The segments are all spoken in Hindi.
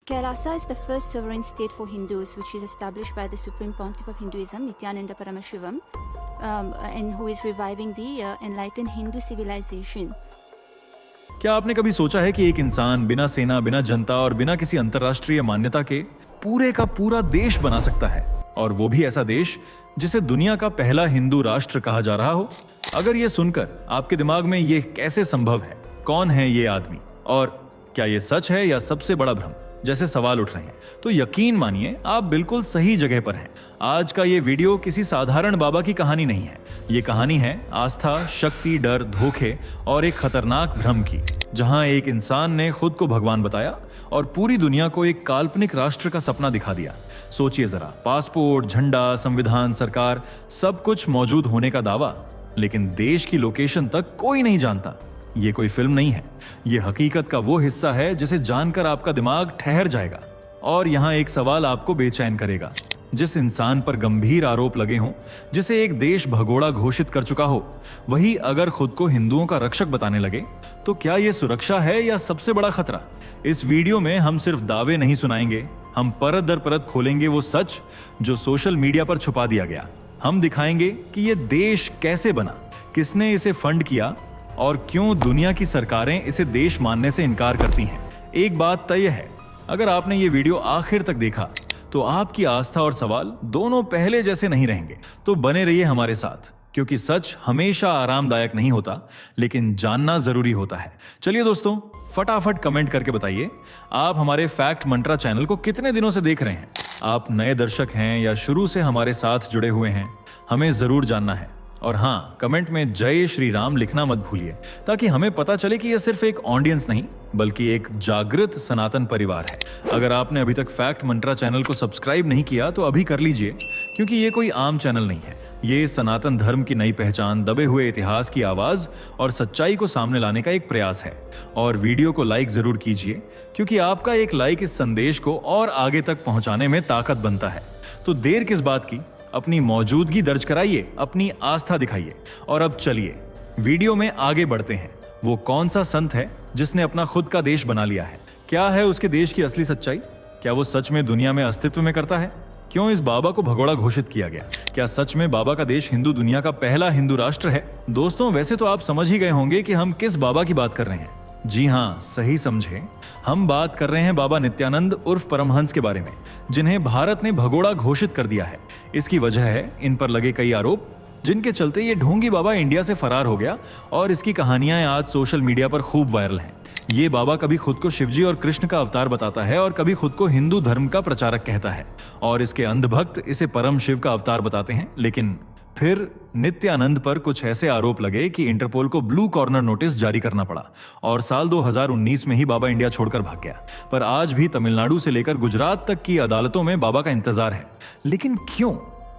Kailasa is the first sovereign state for Hindus, which is established by the Supreme Pontiff of Hinduism, Nityananda Paramashivam, and who is reviving the enlightened Hindu civilization. क्या आपने कभी सोचा है कि एक इंसान बिना सेना, बिना जनता और बिना किसी अंतर्राष्ट्रीय मान्यता के पूरे का पूरा देश बना सकता है, और वो भी ऐसा देश जिसे दुनिया का पहला हिंदू राष्ट्र कहा जा रहा हो? अगर ये सुनकर आपके दिमाग में ये कैसे संभव है, कौन है ये आदमी और क्या ये सच है या सबसे बड़ा भ्रम जैसे सवाल उठ रहे हैं, तो यकीन मानिए आप बिल्कुल सही जगह पर हैं। आज का ये वीडियो किसी साधारण बाबा की कहानी नहीं है। ये कहानी है आस्था, शक्ति, डर, धोखे और एक खतरनाक भ्रम की, जहां एक इंसान ने खुद को भगवान बताया और पूरी दुनिया को एक काल्पनिक राष्ट्र का सपना दिखा दिया। सोचिए जरा, पासपोर्ट, झंडा, संविधान, सरकार, सब कुछ मौजूद होने का दावा, लेकिन देश की लोकेशन तक कोई नहीं जानता। ये कोई फिल्म नहीं है, ये हकीकत का वो हिस्सा है जिसे जानकर आपका दिमाग ठहर जाएगा। और यहाँ एक सवाल आपको बेचैन करेगा। जिस इंसान पर गंभीर आरोप लगे हों, जिसे एक देश भगोड़ा घोषित कर चुका हो, वही अगर खुद को हिंदुओं का रक्षक बताने लगे, तो क्या ये सुरक्षा है या सबसे बड़ा खतरा? इस वीडियो में हम सिर्फ दावे नहीं सुनाएंगे, हम परत दर परत खोलेंगे वो सच जो सोशल मीडिया पर छुपा दिया गया। हम दिखाएंगे कि ये देश कैसे बना, किसने इसे फंड किया और क्यों दुनिया की सरकारें इसे देश मानने से इनकार करती हैं। एक बात तय है, अगर आपने ये वीडियो आखिर तक देखा तो आपकी आस्था और सवाल दोनों पहले जैसे नहीं रहेंगे। तो बने रहिए हमारे साथ, क्योंकि सच हमेशा आरामदायक नहीं होता, लेकिन जानना जरूरी होता है। चलिए दोस्तों, फटाफट कमेंट करके बताइए आप हमारे फैक्ट मंत्रा चैनल को कितने दिनों से देख रहे हैं। आप नए दर्शक हैं या शुरू से हमारे साथ जुड़े हुए हैं, हमें जरूर जानना है। और हाँ, कमेंट में जय श्री राम लिखना मत भूलिए, ताकि हमें पता चले कि यह सिर्फ एक ऑडियंस नहीं बल्कि एक जागृत सनातन परिवार है। अगर आपने अभी तक फैक्ट मंत्रा चैनल को सब्सक्राइब नहीं किया तो अभी कर लीजिए, क्योंकि ये कोई आम चैनल नहीं है। ये सनातन धर्म की नई पहचान, दबे हुए इतिहास की आवाज और सच्चाई को सामने लाने का एक प्रयास है। और वीडियो को लाइक जरूर कीजिए, क्योंकि आपका एक लाइक इस संदेश को और आगे तक पहुंचाने में ताकत बनता है। तो देर किस बात की, अपनी मौजूदगी दर्ज कराइए, अपनी आस्था दिखाइए। और अब चलिए वीडियो में आगे बढ़ते हैं। वो कौन सा संत है जिसने अपना खुद का देश बना लिया है? क्या है उसके देश की असली सच्चाई? क्या वो सच में दुनिया में अस्तित्व में करता है? क्यों इस बाबा को भगोड़ा घोषित किया गया? क्या सच में बाबा का देश हिंदू दुनिया का पहला हिंदू राष्ट्र है? दोस्तों, वैसे तो आप समझ ही गए होंगे कि हम किस बाबा की बात कर रहे हैं। जी हाँ, सही समझे, हम बात कर रहे हैं बाबा नित्यानंद उर्फ परमहंस के बारे में, जिन्हें भारत ने भगोड़ा घोषित कर दिया है। इसकी वजह है इन पर लगे कई आरोप, जिनके चलते ये ढोंगी बाबा इंडिया से फरार हो गया, और इसकी कहानियां आज सोशल मीडिया पर खूब वायरल हैं। ये बाबा कभी खुद को शिवजी और कृष्ण का अवतार बताता है और कभी खुद को हिंदू धर्म का प्रचारक कहता है, और इसके अंधभक्त इसे परम शिव का अवतार बताते हैं। लेकिन फिर नित्यानंद पर कुछ ऐसे आरोप लगे कि इंटरपोल को ब्लू कॉर्नर नोटिस जारी करना पड़ा, और साल 2019 में ही बाबा इंडिया छोड़कर भाग गया। पर आज भी तमिलनाडु से लेकर गुजरात तक की अदालतों में बाबा का इंतजार है। लेकिन क्यों,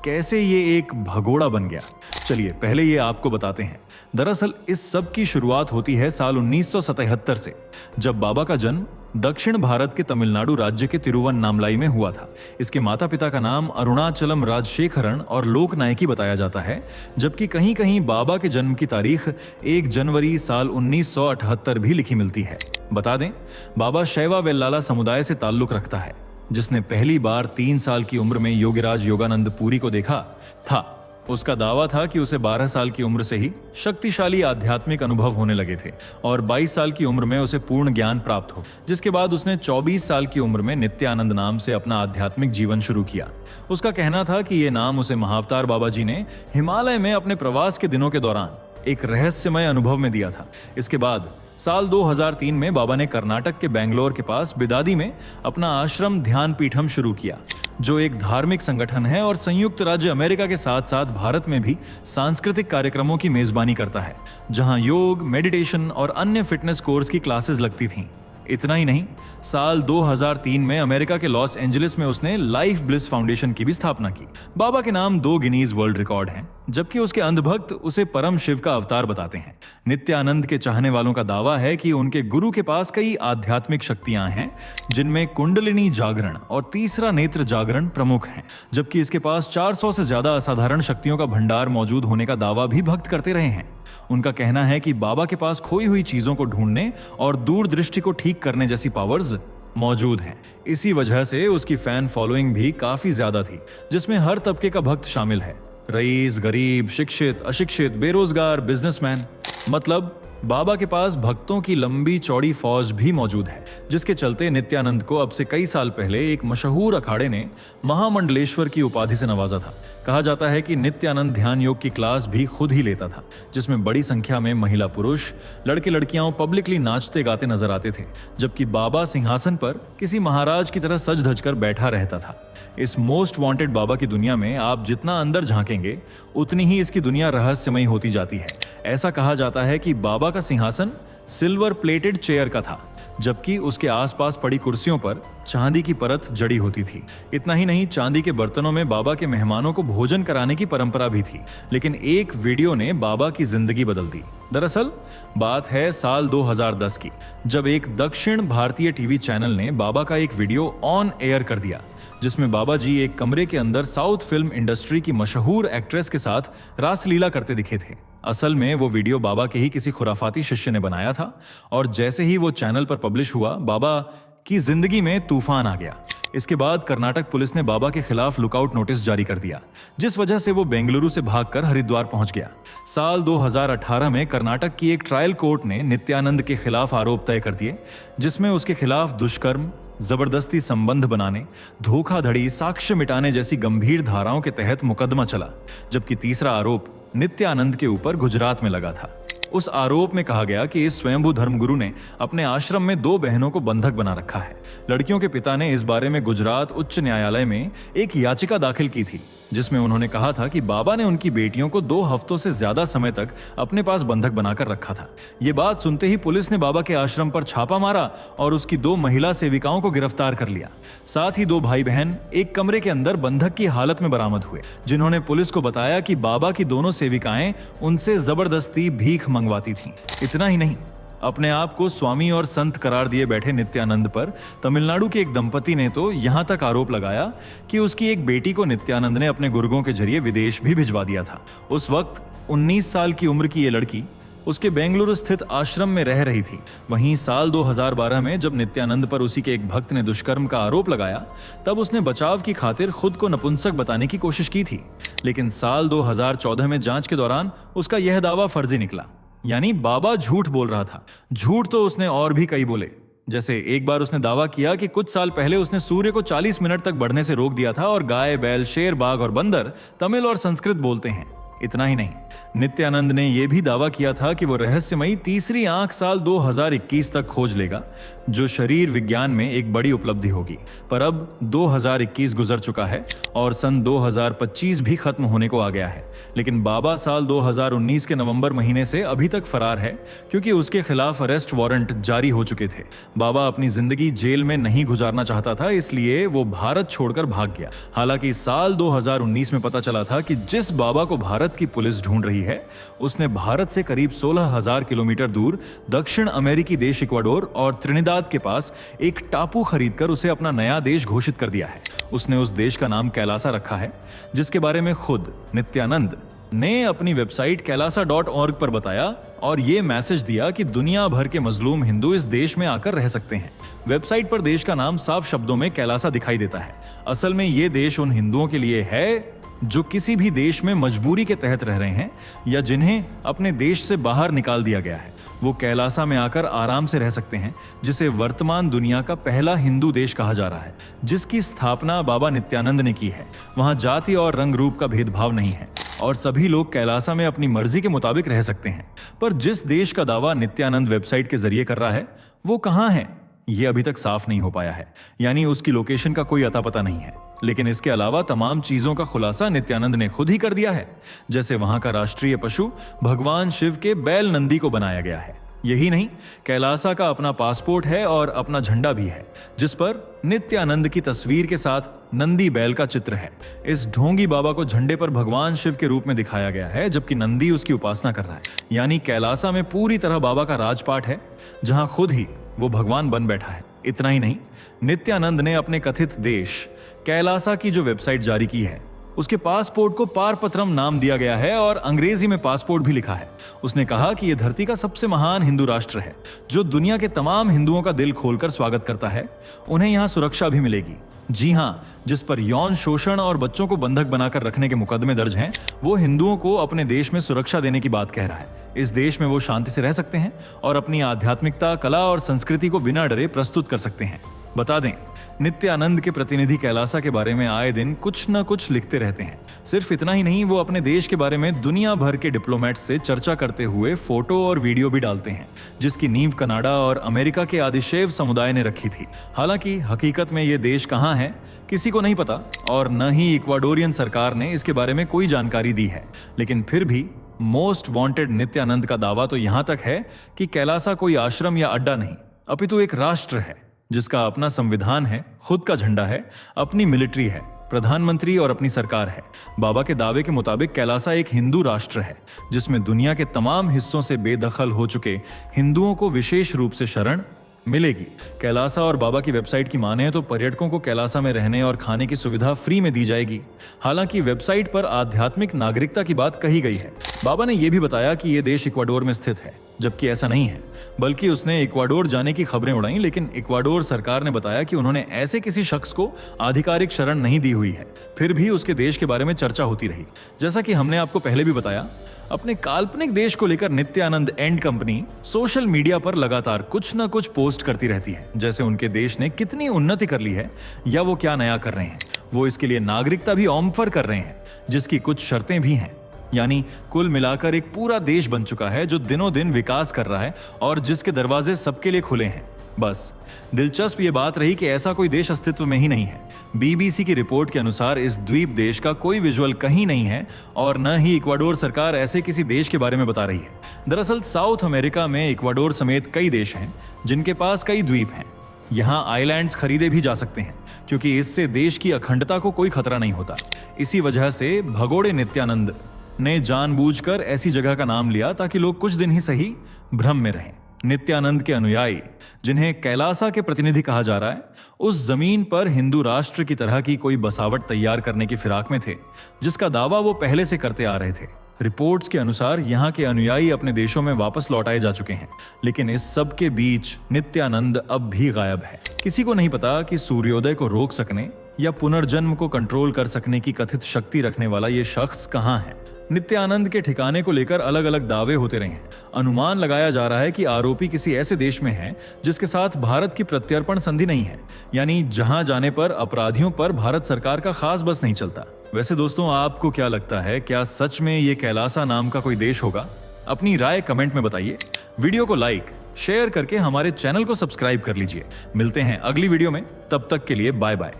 कैसे ये एक भगोड़ा बन गया? चलिए पहले ये आपको बताते हैं। दरअसल इस सब की शुरुआत होती है साल 1977 से, जब बाबा का जन्म दक्षिण भारत के तमिलनाडु राज्य के तिरुवन्नामलाई में हुआ था। इसके माता पिता का नाम अरुणाचलम राजशेखरन और लोकनायकी बताया जाता है, जबकि कहीं कहीं बाबा के जन्म की तारीख 1 जनवरी साल 1978 भी लिखी मिलती है। बता दें, बाबा शैवा वेल्लाला समुदाय से ताल्लुक रखता है, जिसने पहली बार 3 साल की उम्र में योगीराज योगानंद पुरी को देखा था। उसका दावा था कि उसे 12 साल की उम्र से ही शक्तिशाली आध्यात्मिक अनुभव होने लगे थे, और 22 साल की उम्र में उसे पूर्ण ज्ञान प्राप्त हो, जिसके बाद उसने 24 साल की उम्र में नित्यानंद नाम से अपना आध्यात्मिक जीवन शुरू किया। उसका कहना था कि ये नाम उसे महाअवतार बाबा जी ने हिमालय में अपने प्रवास के दिनों के दौरान एक रहस्यमय अनुभव में दिया था। इसके बाद साल 2003 में बाबा ने कर्नाटक के बेंगलोर के पास बिदादी में अपना आश्रम ध्यान पीठम शुरू किया, जो एक धार्मिक संगठन है और संयुक्त राज्य अमेरिका के साथ साथ भारत में भी सांस्कृतिक कार्यक्रमों की मेजबानी करता है, जहां योग, मेडिटेशन और अन्य फिटनेस कोर्स की क्लासेस लगती थीं। इतना ही नहीं, साल 2003 में अमेरिका के लॉस एंजलिस में उसने लाइफ ब्लिस फाउंडेशन की भी स्थापना की। बाबा के नाम 2 गिनीज वर्ल्ड रिकॉर्ड हैं, जबकि उसके अंधभक्त उसे परम शिव का अवतार बताते हैं। नित्यानंद के चाहने वालों का दावा है कि उनके गुरु के पास कई आध्यात्मिक शक्तियां हैं, जिनमें कुंडलिनी जागरण और तीसरा नेत्र जागरण प्रमुख हैं, जबकि इसके पास 400 से ज्यादा असाधारण शक्तियों का भंडार मौजूद होने का दावा भी भक्त करते रहे हैं। उनका कहना है कि बाबा के पास खोई हुई चीजों को ढूंढने और दूरदृष्टि को ठीक करने जैसी पावर्स मौजूद हैं। इसी वजह से उसकी फैन फॉलोइंग भी काफी ज्यादा थी, जिसमें हर तबके का भक्त शामिल है। रईस, गरीब, शिक्षित, अशिक्षित, बेरोजगार, बिजनेसमैन, मतलब बाबा के पास भक्तों की लंबी चौड़ी फौज भी मौजूद है, जिसके चलते नित्यानंद को अब से कई साल पहले एक मशहूर अखाड़े ने महामंडलेश्वर की उपाधि से नवाजा था। कहा जाता है कि नित्यानंद ध्यान योग की क्लास भी खुद ही लेता था, जिसमें बड़ी संख्या में महिला पुरुष, लड़के लड़कियां पब्लिकली नाचते गाते नजर आते थे, जबकि बाबा सिंहासन पर किसी महाराज की तरह सज धज कर बैठा रहता था। इस मोस्ट वांटेड बाबा की दुनिया में आप जितना अंदर झांकेंगे उतनी ही इसकी दुनिया रहस्यमयी होती जाती है। ऐसा कहा जाता है कि बाबा का सिंहासन सिल्वर प्लेटेड चेयर का था, जबकि उसके आसपास पड़ी कुर्सियों पर चांदी की परत जड़ी होती थी। इतना ही नहीं, चांदी के बर्तनों में बाबा के मेहमानों को भोजन कराने की परंपरा भी थी। लेकिन एक वीडियो ने बाबा की जिंदगी बदल दी। दरअसल बात है साल 2010 की, जब एक दक्षिण भारतीय टीवी चैनल ने बाबा का एक वीडियो ऑन एयर कर दिया, जिसमें बाबा जी एक कमरे के अंदर साउथ फिल्म इंडस्ट्री की मशहूर एक्ट्रेस के साथ रासलीला करते दिखे थे। असल में वो वीडियो बाबा के ही किसी खुराफाती शिष्य ने बनाया था, और जैसे ही वो चैनल पर पब्लिश हुआ, बाबा की जिंदगी में तूफान आ गया। इसके बाद कर्नाटक पुलिस ने बाबा के खिलाफ लुकआउट नोटिस जारी कर दिया, जिस वजह से वो बेंगलुरु से भागकर हरिद्वार पहुंच गया। साल 2018 में कर्नाटक की एक ट्रायल कोर्ट ने नित्यानंद के खिलाफ आरोप तय कर दिए, जिसमें उसके खिलाफ दुष्कर्म, जबरदस्ती संबंध बनाने, धोखाधड़ी, साक्ष्य मिटाने जैसी गंभीर धाराओं के तहत मुकदमा चला। जबकि तीसरा आरोप नित्यानंद के ऊपर गुजरात में लगा था। उस आरोप में कहा गया कि इस स्वयंभू धर्मगुरु ने अपने आश्रम में 2 बहनों को बंधक बना रखा है। लड़कियों के पिता ने इस बारे में गुजरात उच्च न्यायालय में एक याचिका दाखिल की थी, जिसमें उन्होंने कहा था कि बाबा ने उनकी बेटियों को 2 हफ्तों से ज्यादा समय तक अपने पास बंधक बनाकर रखा था। ये बात सुनते ही पुलिस ने बाबा के आश्रम पर छापा मारा और उसकी 2 महिला सेविकाओं को गिरफ्तार कर लिया। साथ ही 2 भाई बहन एक कमरे के अंदर बंधक की हालत में बरामद हुए, जिन्होंने पुलिस को बताया कि बाबा की दोनों सेविकाएं उनसे जबरदस्ती भीख मंगवाती थीं। इतना ही नहीं, अपने आप को स्वामी और संत करार दिए बैठे नित्यानंद पर तमिलनाडु के एक दंपति ने तो यहां तक आरोप लगाया कि उसकी एक बेटी को नित्यानंद ने अपने गुर्गों के जरिए विदेश भी भिजवा दिया था। उस वक्त 19 साल की उम्र की ये लड़की उसके बेंगलुरु स्थित आश्रम में रह रही थी। वहीं साल 2012 में जब नित्यानंद पर उसी के एक भक्त ने दुष्कर्म का आरोप लगाया, तब उसने बचाव की खातिर खुद को नपुंसक बताने की कोशिश की थी। लेकिन साल 2014 में जांच के दौरान उसका यह दावा फर्जी निकला, यानी बाबा झूठ बोल रहा था। झूठ तो उसने और भी कई बोले। जैसे एक बार उसने दावा किया कि कुछ साल पहले उसने सूर्य को 40 मिनट तक बढ़ने से रोक दिया था और गाय, बैल, शेर, बाघ और बंदर तमिल और संस्कृत बोलते हैं। इतना ही नहीं, नित्यानंद ने यह भी दावा किया था कि वो रहस्यमयी तीसरी आंख साल 2021 तक खोज लेगा, जो शरीर विज्ञान में एक बड़ी उपलब्धि होगी। पर अब 2021 गुजर चुका है और सन 2025 भी खत्म होने को आ गया है। लेकिन बाबा साल 2019 के नवंबर महीने से अभी तक फरार है, क्योंकि उसके खिलाफ अरेस्ट वारंट जारी हो चुके थे। बाबा अपनी जिंदगी जेल में नहीं गुजारना चाहता था, इसलिए वो भारत छोड़कर भाग गया। हालांकि साल 2019 में पता चला था कि जिस बाबा को भारत की पुलिस ढूंढ रही है, उसने भारत से करीब 16,000 किलोमीटर दूर दक्षिण अमेरिकी देश इक्वाडोर और त्रिनिदाद के पास एक टापू खरीदकर उसे अपना नया देश घोषित कर दिया है। उसने उस देश का नाम कैलासा रखा है, जिसके बारे में खुद नित्यानंद ने अपनी वेबसाइट kailasa.org पर बताया और ये मैसेज दिया कि दुनिया भर के मजलूम हिंदू इस देश में आकर रह सकते हैं। वेबसाइट पर देश का नाम साफ शब्दों में कैलासा दिखाई देता है। असल में ये देश उन हिंदुओं के लिए है जो किसी भी देश में मजबूरी के तहत रह रहे हैं या जिन्हें अपने देश से बाहर निकाल दिया गया है। वो कैलासा में आकर आराम से रह सकते हैं, जिसे वर्तमान दुनिया का पहला हिंदू देश कहा जा रहा है, जिसकी स्थापना बाबा नित्यानंद ने की है। वहां जाति और रंग रूप का भेदभाव नहीं है और सभी लोग कैलासा में अपनी मर्जी के मुताबिक रह सकते हैं। पर जिस देश का दावा नित्यानंद वेबसाइट के जरिए कर रहा है, वो कहाँ है, ये अभी तक साफ नहीं हो पाया है। यानी उसकी लोकेशन का कोई अता पता नहीं है। लेकिन इसके अलावा तमाम चीजों का खुलासा नित्यानंद ने खुद ही कर दिया है। जैसे वहां का राष्ट्रीय पशु भगवान शिव के बैल नंदी को बनाया गया है। यही नहीं, कैलासा का अपना पासपोर्ट है और अपना झंडा भी है, जिस पर नित्यानंद की तस्वीर के साथ नंदी बैल का चित्र है। इस ढोंगी बाबा को झंडे पर भगवान शिव के रूप में दिखाया गया है, जबकि नंदी उसकी उपासना कर रहा है। यानी कैलासा में पूरी तरह बाबा का राजपाट है, जहां खुद ही वो भगवान बन बैठा है। इतना ही नहीं, नित्यानंद ने अपने कथित देश कैलासा की जो वेबसाइट जारी की है, उसके पासपोर्ट को पारपत्रम नाम दिया गया है और अंग्रेजी में पासपोर्ट भी लिखा है। उसने कहा कि यह धरती का सबसे महान हिंदू राष्ट्र है जो दुनिया के तमाम हिंदुओं का दिल खोलकर स्वागत करता है। उन्हें यहाँ सुरक्षा भी मिलेगी। जी हाँ, जिस पर यौन शोषण और बच्चों को बंधक बनाकर रखने के मुकदमे दर्ज हैं, वो हिंदुओं को अपने देश में सुरक्षा देने की बात कह रहा है। इस देश में वो शांति से रह सकते हैं और अपनी आध्यात्मिकता, कला और संस्कृति को बिना डरे प्रस्तुत कर सकते हैं। बता दें, नित्यानंद के प्रतिनिधि कैलासा के बारे में आए दिन कुछ न कुछ लिखते रहते हैं। सिर्फ इतना ही नहीं, वो अपने देश के बारे में दुनिया भर के डिप्लोमेट्स से चर्चा करते हुए फोटो और वीडियो भी डालते हैं, जिसकी नींव कनाडा और अमेरिका के आदिशैव समुदाय ने रखी थी। हालांकि हकीकत में ये देश कहाँ है किसी को नहीं पता और न ही इक्वाडोरियन सरकार ने इसके बारे में कोई जानकारी दी है। लेकिन फिर भी मोस्ट वांटेड नित्यानंद का दावा तो यहां तक है कि कैलासा कोई आश्रम या अड्डा नहीं, अपितु एक राष्ट्र है जिसका अपना संविधान है, खुद का झंडा है, अपनी मिलिट्री है, प्रधानमंत्री और अपनी सरकार है। बाबा के दावे के मुताबिक कैलासा एक हिंदू राष्ट्र है जिसमें दुनिया के तमाम हिस्सों से बेदखल हो चुके हिंदुओं को विशेष रूप से शरण मिलेगी। कैलासा और बाबा की वेबसाइट की माने तो पर्यटकों को कैलासा में रहने और खाने की सुविधा फ्री में दी जाएगी। हालांकि वेबसाइट पर आध्यात्मिक नागरिकता की बात कही गई है। बाबा ने यह भी बताया कि यह देश इक्वाडोर में स्थित है, जबकि ऐसा नहीं है, बल्कि उसने इक्वाडोर जाने की खबरें उड़ाई। लेकिन इक्वाडोर सरकार ने बताया कि उन्होंने ऐसे किसी शख्स को आधिकारिक शरण नहीं दी हुई है। फिर भी उसके देश के बारे में चर्चा होती रही। जैसा कि हमने आपको पहले भी बताया, अपने काल्पनिक देश को लेकर Nityanand and company social media पर लगातार कुछ न कुछ पोस्ट करती रहती है, जैसे उनके देश ने कितनी उन्नति कर ली है या वो क्या नया कर रहे हैं। वो इसके लिए नागरिकता भी ऑफर कर रहे हैं, जिसकी कुछ शर्तें भी हैं। यानी कुल मिलाकर एक पूरा देश बन चुका है जो दिनों दिन विकास कर रहा है और जिसके दरवाजे सबके लिए खुले हैं। बस दिलचस्प ये बात रही कि ऐसा कोई देश अस्तित्व में ही नहीं है। बीबीसी की रिपोर्ट के अनुसार इस द्वीप देश का कोई विजुअल कहीं नहीं है और न ही इक्वाडोर सरकार ऐसे किसी देश के बारे में बता रही है। दरअसल साउथ अमेरिका में इक्वाडोर समेत कई देश हैं जिनके पास कई द्वीप हैं। यहाँ आइलैंड्स खरीदे भी जा सकते हैं क्योंकि इससे देश की अखंडता को कोई खतरा नहीं होता। इसी वजह से भगोड़े नित्यानंद ने जानबूझकर ऐसी जगह का नाम लिया ताकि लोग कुछ दिन ही सही भ्रम में रहें। नित्यानंद के अनुयायी, जिन्हें कैलासा के प्रतिनिधि कहा जा रहा है, उस जमीन पर हिंदू राष्ट्र की तरह की कोई बसावट तैयार करने की फिराक में थे, जिसका दावा वो पहले से करते आ रहे थे। रिपोर्ट्स के अनुसार यहाँ के अनुयायी अपने देशों में वापस लौटाए जा चुके हैं, लेकिन इस सब के बीच नित्यानंद अब भी गायब है। किसी को नहीं पता कि सूर्योदय को रोक सकने या पुनर्जन्म को कंट्रोल कर सकने की कथित शक्ति रखने वाला ये शख्स कहाँ है। नित्यानंद के ठिकाने को लेकर अलग अलग दावे होते रहे हैं। अनुमान लगाया जा रहा है कि आरोपी किसी ऐसे देश में है जिसके साथ भारत की प्रत्यर्पण संधि नहीं है, यानी जहां जाने पर अपराधियों पर भारत सरकार का खास बस नहीं चलता। वैसे दोस्तों, आपको क्या लगता है, क्या सच में ये कैलासा नाम का कोई देश होगा? अपनी राय कमेंट में बताइए। वीडियो को लाइक शेयर करके हमारे चैनल को सब्सक्राइब कर लीजिए। मिलते हैं अगली वीडियो में, तब तक के लिए बाय बाय।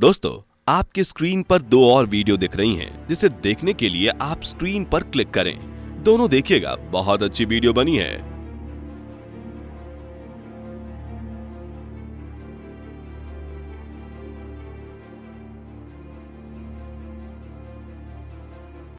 दोस्तों, आपकी स्क्रीन पर 2 और वीडियो दिख रही हैं, जिसे देखने के लिए आप स्क्रीन पर क्लिक करें। दोनों देखिएगा, बहुत अच्छी वीडियो बनी है।